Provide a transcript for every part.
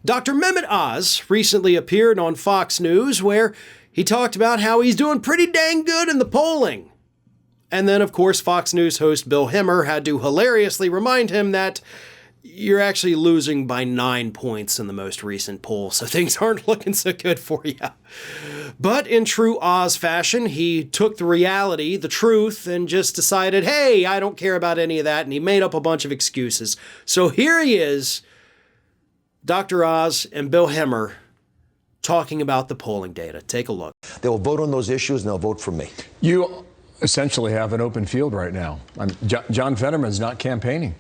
Dr. MEIT Oz recently appeared on Fox News where he talked about how he's doing pretty dang good in the polling. And then, of course, Fox News host Bill Hemmer had to hilariously remind him that you're actually losing by 9 points in the most recent poll, so things aren't looking so good for you. But in true Oz fashion, he took the reality, the truth, and just decided, hey, I don't care about any of that, and he made up a bunch of excuses. So here he is, Dr. Oz and Bill Hemmer, talking about the polling data. Take a look. They will vote on those issues, and they'll vote for me. You essentially have an open field right now. John Fetterman's not campaigning.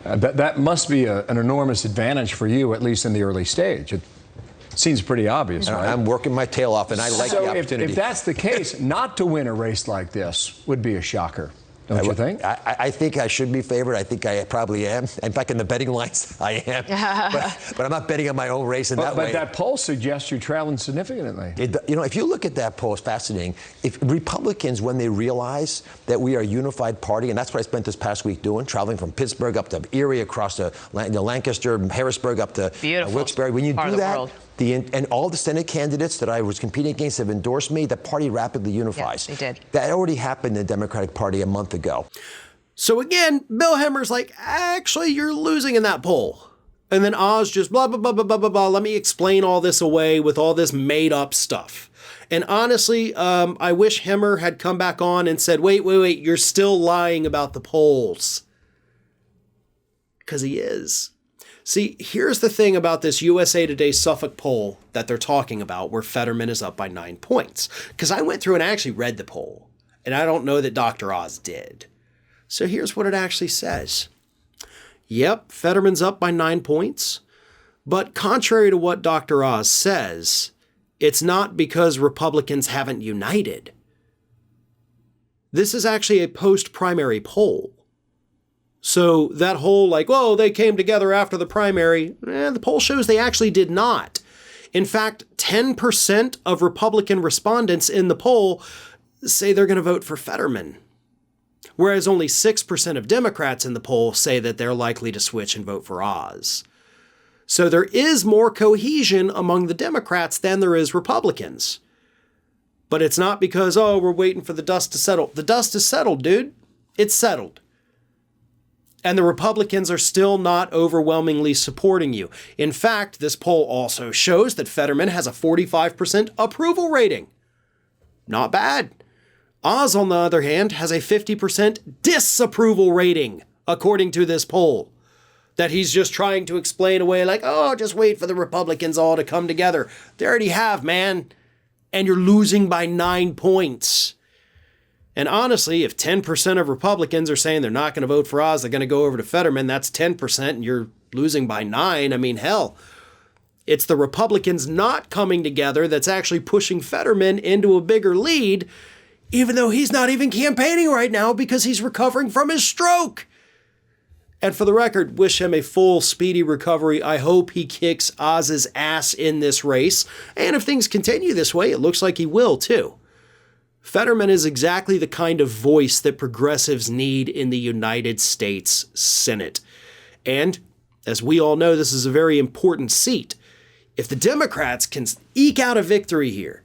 That must be an enormous advantage for you, at least in the early stage. It seems pretty obvious, right? I'm working my tail off, and I like the opportunity. If that's the case, not to win a race like this would be a shocker, don't you think? I think I should be favored. I think I probably am. In fact, in the betting lines, I am. but I'm not betting on my own race in that way. But that poll suggests you're traveling significantly. If you look at that poll, it's fascinating. If Republicans, when they realize that we are a unified party, and that's what I spent this past week doing, traveling from Pittsburgh up to Erie, across to Lancaster, Harrisburg, up to Wilkes-Barre. When you do that, and all the Senate candidates that I was competing against have endorsed me, the party rapidly unifies. Yes, they did. That already happened in the Democratic Party a month ago. So again, Bill Hemmer's like, actually, you're losing in that poll. And then Oz just blah, blah, blah, blah, blah, blah, blah. Let me explain all this away with all this made up stuff. And honestly, I wish Hemmer had come back on and said, wait, you're still lying about the polls. Because he is. See, here's the thing about this USA Today Suffolk poll that they're talking about where Fetterman is up by 9 points. Because I went through and actually read the poll. And I don't know that Dr. Oz did. So here's what it actually says. Yep, Fetterman's up by 9 points. But contrary to what Dr. Oz says, it's not because Republicans haven't united. This is actually a post-primary poll. So that whole they came together after the primary, the poll shows they actually did not. In fact, 10% of Republican respondents in the poll say they're going to vote for Fetterman, whereas only 6% of Democrats in the poll say that they're likely to switch and vote for Oz. So there is more cohesion among the Democrats than there is Republicans. But it's not because, we're waiting for the dust to settle. The dust is settled, dude. It's settled. And the Republicans are still not overwhelmingly supporting you. In fact, this poll also shows that Fetterman has a 45% approval rating. Not bad. Oz, on the other hand, has a 50% disapproval rating, according to this poll. That he's just trying to explain away just wait for the Republicans all to come together. They already have, man. And you're losing by 9 points. And honestly, if 10% of Republicans are saying they're not going to vote for Oz, they're going to go over to Fetterman, that's 10%, and you're losing by 9. I mean, hell, it's the Republicans not coming together that's actually pushing Fetterman into a bigger lead, even though he's not even campaigning right now because he's recovering from his stroke. And for the record, wish him a full, speedy recovery. I hope he kicks Oz's ass in this race. And if things continue this way, it looks like he will, too. Fetterman is exactly the kind of voice that progressives need in the United States Senate. And, as we all know, this is a very important seat. If the Democrats can eke out a victory here,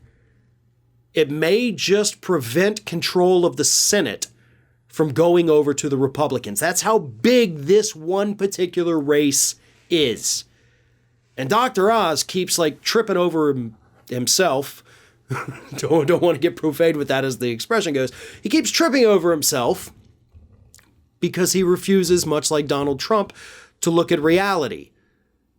it may just prevent control of the Senate from going over to the Republicans. That's how big this one particular race is. And Dr. Oz keeps tripping over himself. Don't want to get profane with that as the expression goes. He keeps tripping over himself because he refuses, much like Donald Trump, to look at reality.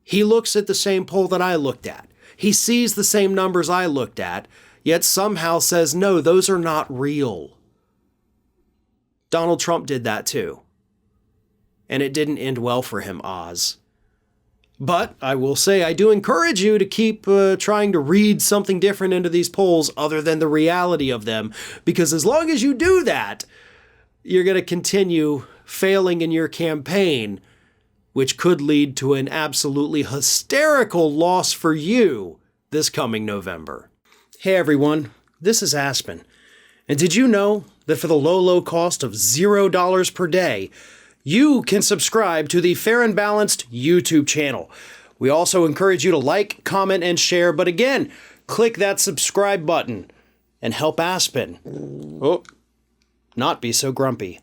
He looks at the same poll that I looked at. He sees the same numbers I looked at, yet somehow says, no, those are not real. Donald Trump did that too. And it didn't end well for him, Oz. But I will say I do encourage you to keep trying to read something different into these polls other than the reality of them. Because as long as you do that, you're going to continue failing in your campaign, which could lead to an absolutely hysterical loss for you this coming November. Hey everyone, this is Aspen. And did you know that for the low cost of $0 per day, you can subscribe to the Fair and Balanced YouTube channel, We also encourage you to like, comment, and share. But again, click that subscribe button and help Aspen not be so grumpy.